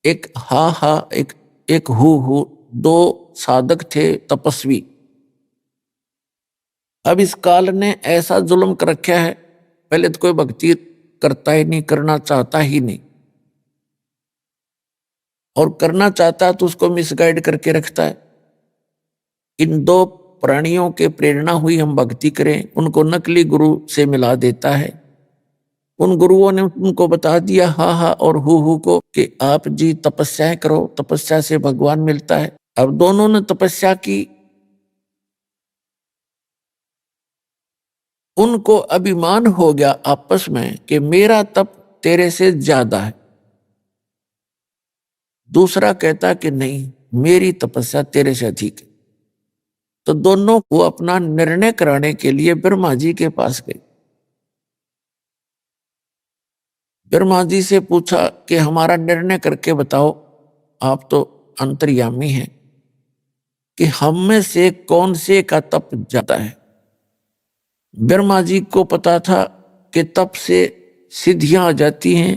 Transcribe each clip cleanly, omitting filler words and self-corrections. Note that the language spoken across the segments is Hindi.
एक हा हा, एक हु, दो साधक थे तपस्वी। अब इस काल ने ऐसा जुल्म कर रखा है, पहले तो कोई भक्ति करता ही नहीं, करना चाहता ही नहीं, और करना चाहता है तो उसको मिसगाइड करके रखता है। इन दो प्राणियों के प्रेरणा हुई हम भक्ति करें, उनको नकली गुरु से मिला देता है। उन गुरुओं ने उनको बता दिया हा हा और हु को कि आप जी तपस्याएं करो, तपस्या से भगवान मिलता है। अब दोनों ने तपस्या की, उनको अभिमान हो गया आपस में कि मेरा तप तेरे से ज्यादा है। दूसरा कहता कि नहीं, मेरी तपस्या तेरे से अधिक है। तो दोनों को अपना निर्णय कराने के लिए ब्रह्मा जी के पास गए। ब्रह्मा जी से पूछा कि हमारा निर्णय करके बताओ, आप तो अंतर्यामी हैं, कि हम में से कौन से का तप ज्यादा है। ब्रह्मा जी को पता था कि तप से सिद्धियां आ जाती हैं,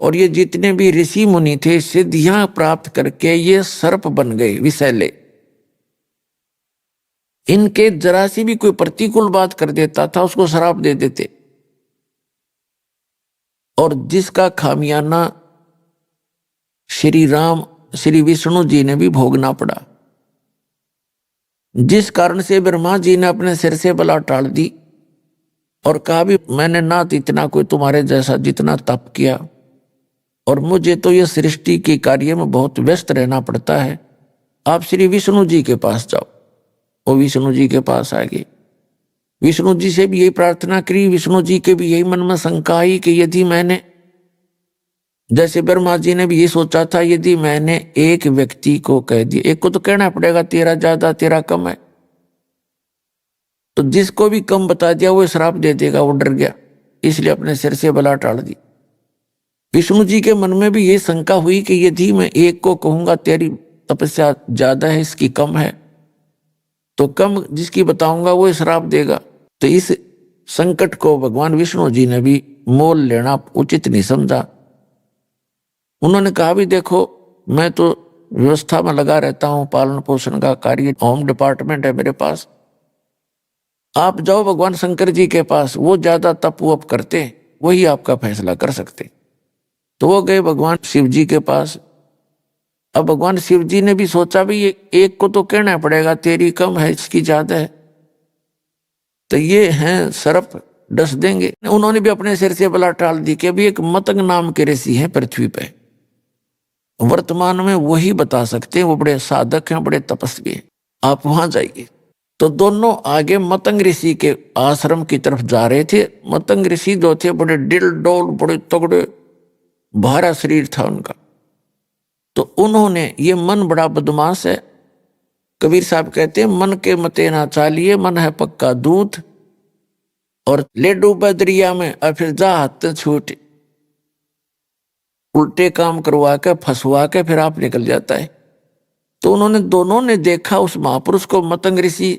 और ये जितने भी ऋषि मुनि थे सिद्धियां प्राप्त करके ये सर्प बन गए विषैले। इनके जरा सी भी कोई प्रतिकूल बात कर देता था उसको श्राप दे देते, और जिसका खामियाना श्री राम श्री विष्णु जी ने भी भोगना पड़ा। जिस कारण से ब्रह्मा जी ने अपने सिर से बला टाल दी और कहा भी मैंने ना इतना कोई तुम्हारे जैसा जितना तप किया, और मुझे तो यह सृष्टि के कार्य में बहुत व्यस्त रहना पड़ता है, आप श्री विष्णु जी के पास जाओ। वो विष्णु जी के पास आ गए। विष्णु जी से भी यही प्रार्थना करी, विष्णु जी के भी यही मन में शंका आई कि यदि मैंने, जैसे ब्रह्मा जी ने भी ये सोचा था, यदि मैंने एक व्यक्ति को कह दिया, एक को तो कहना पड़ेगा तेरा ज्यादा तेरा कम है, तो जिसको भी कम बता दिया वो श्राप दे देगा, वो डर गया, इसलिए अपने सिर से बला टाल दी। विष्णु जी के मन में भी ये शंका हुई कि यदि मैं एक को कहूंगा तेरी तपस्या ज्यादा है इसकी कम है, तो कम जिसकी बताऊंगा वो श्राप देगा। तो इस संकट को भगवान विष्णु जी ने भी मोल लेना उचित नहीं समझा। उन्होंने कहा भी देखो, मैं तो व्यवस्था में लगा रहता हूं, पालन पोषण का कार्य, होम डिपार्टमेंट है मेरे पास, आप जाओ भगवान शंकर जी के पास, वो ज्यादा तप वप करते, वही आपका फैसला कर सकते। तो वो गए भगवान शिव जी के पास। अब भगवान शिव जी ने भी सोचा भी ये एक को तो कहना पड़ेगा तेरी कम है इसकी ज्यादा है, तो ये हैं सर्प, डस देंगे। उन्होंने भी अपने सिर से बला टाल दी कि अभी एक मतंग नाम के ऋषि हैं पृथ्वी पे, वर्तमान में वही बता सकते हैं, वो बड़े साधक हैं, बड़े तपस्वी हैं, आप वहां जाइए। तो दोनों आगे मतंग ऋषि के आश्रम की तरफ जा रहे थे। मतंग ऋषि जो थे बड़े डिल डोल, बड़े तगड़े, भारा शरीर था उनका। तो उन्होंने, ये मन बड़ा बदमाश है, कबीर साहब कहते हैं मन के मते ना चालिए, मन है पक्का दूध, और ले डूबा दरिया में और फिर जा हाथ छूट, उल्टे काम करवा के फंसवा के फिर आप निकल जाता है। तो उन्होंने दोनों ने देखा उस महापुरुष को। मतंग ऋषि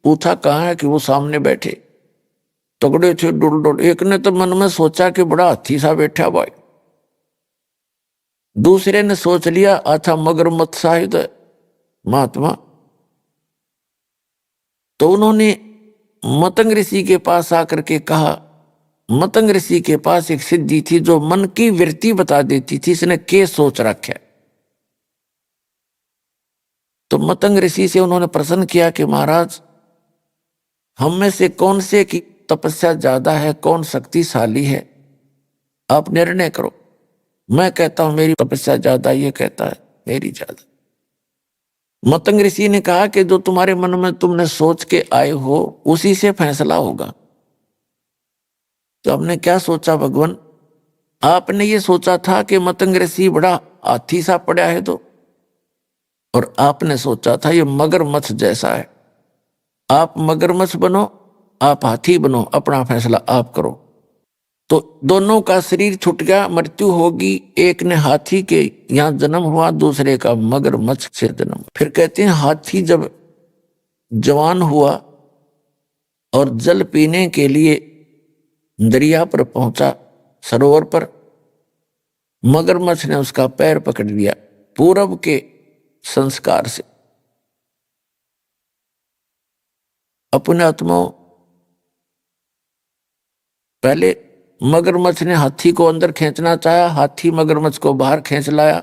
पूछा कहाँ है, कि वो सामने बैठे तगड़े थे डुल डुल। एक ने तो मन में सोचा कि बड़ा हाथी सा बैठा भाई, दूसरे ने सोच लिया अच्छा मगरमच्छ शायद महात्मा। तो उन्होंने मतंग ऋषि के पास आकर के कहा, मतंग ऋषि के पास एक सिद्धि थी जो मन की वृत्ति बता देती थी, इसने क्या सोच रखा है। तो मतंग ऋषि से उन्होंने प्रश्न किया कि महाराज, हम में से कौन से की तपस्या ज्यादा है, कौन शक्तिशाली है, आप निर्णय करो। मैं कहता हूं मेरी तपस्या ज्यादा, ये कहता है मेरी ज्यादा। मतंग ऋषि ने कहा कि जो तुम्हारे मन में तुमने सोच के आए हो उसी से फैसला होगा। तो हमने क्या सोचा भगवान, आपने ये सोचा था कि मतंग ऋषि बड़ा हाथी सा पड़ा है, तो और आपने सोचा था ये मगरमच्छ जैसा है। आप मगरमच्छ बनो, आप हाथी बनो, अपना फैसला आप करो। तो दोनों का शरीर छूट गया, मृत्यु होगी। एक ने हाथी के यहाँ जन्म हुआ, दूसरे का मगरमच्छ से जन्म। फिर कहते हैं हाथी जब जवान हुआ और जल पीने के लिए दरिया पर पहुंचा, सरोवर पर, मगरमच्छ ने उसका पैर पकड़ लिया पूरब के संस्कार से। अपने आत्माओं, पहले मगरमच्छ ने हाथी को अंदर खींचना चाहा, हाथी मगरमच्छ को बाहर खींच लाया,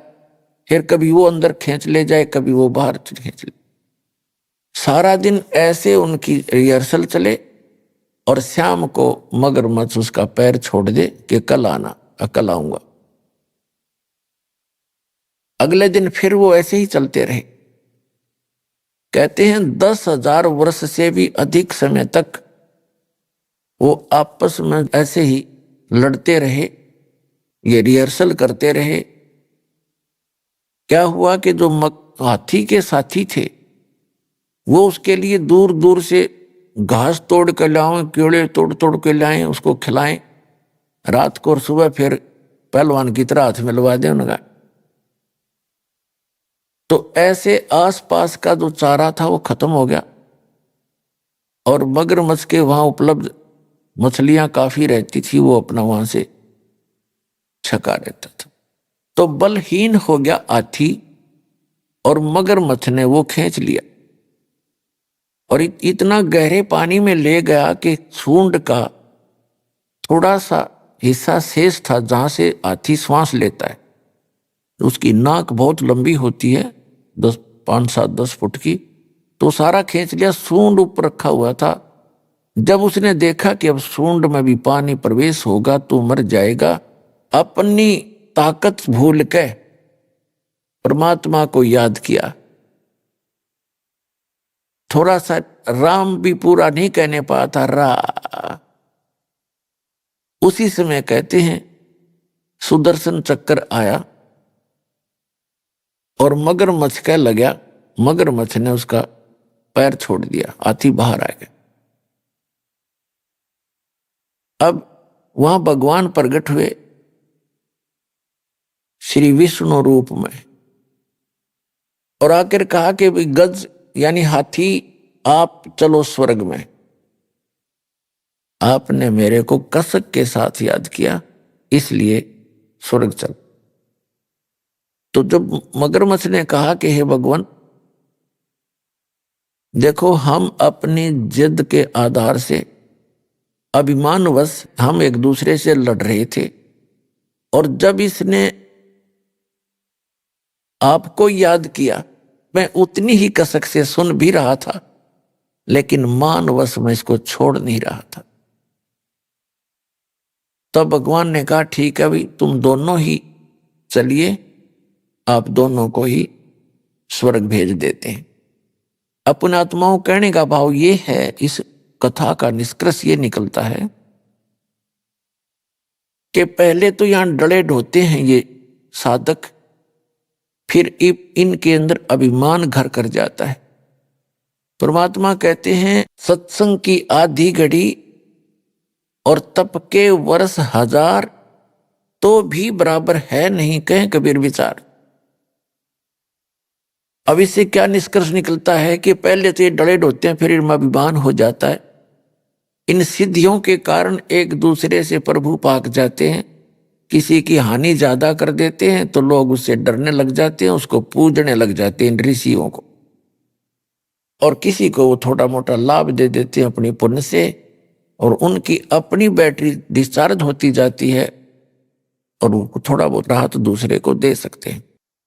फिर कभी वो अंदर खींच ले जाए, कभी वो बाहर खींच ले। सारा दिन ऐसे उनकी रिहर्सल चले और शाम को मगरमच्छ उसका पैर छोड़ दे कि कल आना, कल आऊंगा। अगले दिन फिर वो ऐसे ही चलते रहे। कहते हैं 10,000 वर्ष से भी अधिक समय तक वो आपस में ऐसे ही लड़ते रहे, ये रिहर्सल करते रहे। क्या हुआ कि जो हाथी के साथी थे वो उसके लिए दूर दूर से घास तोड़ कर लाएं, कीड़े तोड़ तोड़ के लाएं, उसको खिलाएं रात को, और सुबह फिर पहलवान की तरह हाथ मिलवा दें उनका। तो ऐसे आसपास का जो चारा था वो खत्म हो गया और मगरमच्छ के वहां उपलब्ध मछलियां काफी रहती थी, वो अपना वहां से छका रहता था। तो बलहीन हो गया हाथी और मगरमच्छ ने वो खींच लिया और इतना गहरे पानी में ले गया कि सूंड का थोड़ा सा हिस्सा शेष था जहां से हाथी श्वास लेता है। उसकी नाक बहुत लंबी होती है, 5-7-10 फुट की, तो सारा खींच लिया। सूंड ऊपर रखा हुआ था। जब उसने देखा कि अब सूंड में भी पानी प्रवेश होगा तो मर जाएगा, अपनी ताकत भूल के परमात्मा को याद किया। थोड़ा सा राम भी पूरा नहीं कहने पाया था, रा। उसी समय कहते हैं सुदर्शन चक्र आया और मगरमच्छ का लगा, मगरमच्छ ने उसका पैर छोड़ दिया, हाथी बाहर आ गया। अब वहां भगवान प्रकट हुए श्री विष्णु रूप में और आकर कहा कि गज यानी हाथी आप चलो स्वर्ग में। आपने मेरे को कसक के साथ याद किया, इसलिए स्वर्ग चल। तो जब मगरमच्छ ने कहा कि हे भगवान, देखो हम अपनी जिद के आधार से अभिमानवश हम एक दूसरे से लड़ रहे थे और जब इसने आपको याद किया मैं उतनी ही कसक से सुन भी रहा था, लेकिन मानवश मैं इसको छोड़ नहीं रहा था। तब भगवान ने कहा ठीक है भाई, तुम दोनों ही चलिए, आप दोनों को ही स्वर्ग भेज देते हैं। अपने आत्माओं कहने का भाव ये है, इस कथा का निष्कर्ष ये निकलता है कि पहले तो यहां डले ढोते हैं ये साधक, फिर इनके अंदर अभिमान घर कर जाता है। परमात्मा कहते हैं सत्संग की आधी घड़ी और तप के वर्ष 1000 तो भी बराबर है नहीं, कहें कबीर विचार। अब इससे क्या निष्कर्ष निकलता है कि पहले तो ये डले ढोते हैं, फिर इनमें अभिमान हो जाता है। इन सिद्धियों के कारण एक दूसरे से प्रभु पाक जाते हैं, किसी की हानि ज्यादा कर देते हैं तो लोग उससे डरने लग जाते हैं, उसको पूजने लग जाते हैं इन ऋषियों को, और किसी को वो थोड़ा मोटा लाभ दे देते हैं अपनी पुण्य से, और उनकी अपनी बैटरी डिस्चार्ज होती जाती है और वो थोड़ा बहुत राहत दूसरे को दे सकते हैं।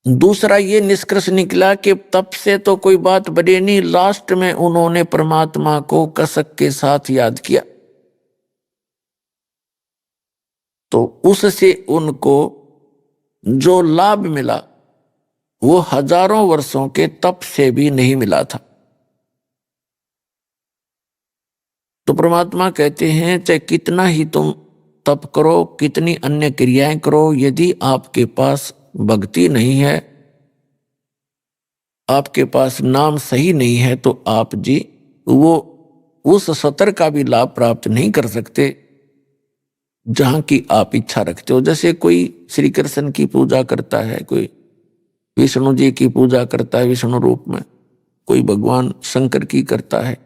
दूसरा ये निष्कर्ष निकला कि तब से तो कोई बात बनी नहीं, लास्ट में उन्होंने परमात्मा को कसक के साथ याद किया तो उससे उनको जो लाभ मिला वो हजारों वर्षों के तप से भी नहीं मिला था। तो परमात्मा कहते हैं चाहे कितना ही तुम तप करो, कितनी अन्य क्रियाएं करो, यदि आपके पास भक्ति नहीं है, आपके पास नाम सही नहीं है, तो आप जी वो उस सतर का भी लाभ प्राप्त नहीं कर सकते जहां की आप इच्छा रखते हो। जैसे कोई श्री कृष्ण की पूजा करता है, कोई विष्णु जी की पूजा करता है विष्णु रूप में, कोई भगवान शंकर की करता है,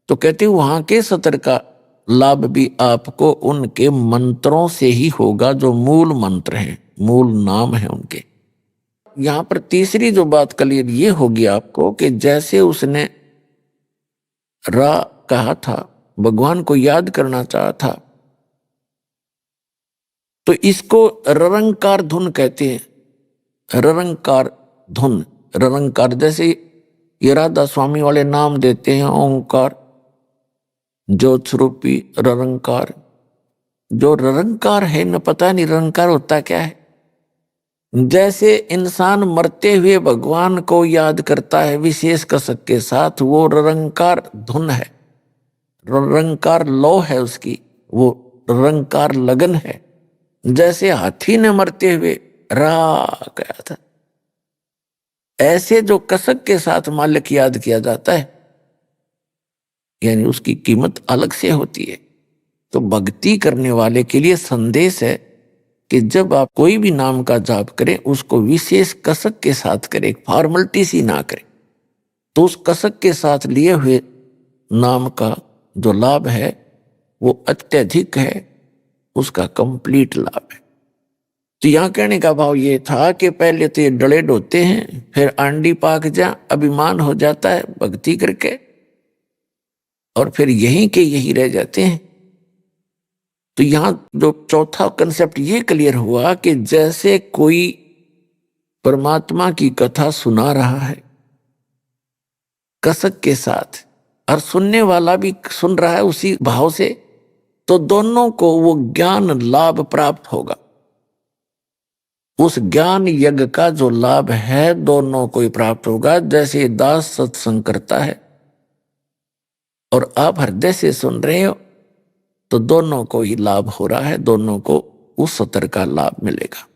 तो कहते वहां के सतर का लाभ भी आपको उनके मंत्रों से ही होगा जो मूल मंत्र हैं। मूल नाम है उनके। यहां पर तीसरी जो बात क्लियर ये होगी आपको कि जैसे उसने रा कहा था, भगवान को याद करना चाहा था, तो इसको ररंकार धुन कहते हैं। ररंकार धुन, ररंकार जैसे ये राधा स्वामी वाले नाम देते हैं, ओंकार, ज्योत स्वरूपी ररंकार। जो ररंकार है न, पता नहीं ररंकार होता क्या है। जैसे इंसान मरते हुए भगवान को याद करता है विशेष कसक के साथ, वो ररंकार धुन है, ररंकार लौ है उसकी, वो ररंकार लगन है। जैसे हाथी ने मरते हुए रा कहा था, ऐसे जो कसक के साथ मालिक याद किया जाता है, यानी उसकी कीमत अलग से होती है। तो भक्ति करने वाले के लिए संदेश है कि जब आप कोई भी नाम का जाप करें, उसको विशेष कसक के साथ करें, फॉर्मेलिटी सी ना करें। तो उस कसक के साथ लिए हुए नाम का जो लाभ है वो अत्यधिक है, उसका कंप्लीट लाभ है। तो यहां कहने का भाव ये था कि पहले तो ये डले ढोते हैं, फिर आंडी पाक जा, अभिमान हो जाता है भक्ति करके, और फिर यहीं के यही रह जाते हैं। तो यहां जो चौथा कंसेप्ट ये क्लियर हुआ कि जैसे कोई परमात्मा की कथा सुना रहा है कसक के साथ, और सुनने वाला भी सुन रहा है उसी भाव से, तो दोनों को वो ज्ञान लाभ प्राप्त होगा। उस ज्ञान यज्ञ का जो लाभ है दोनों को ही प्राप्त होगा। जैसे दास सत्संग करता है और आप हृदय से सुन रहे हो, तो दोनों को ही लाभ हो रहा है, दोनों को उस सत्र का लाभ मिलेगा।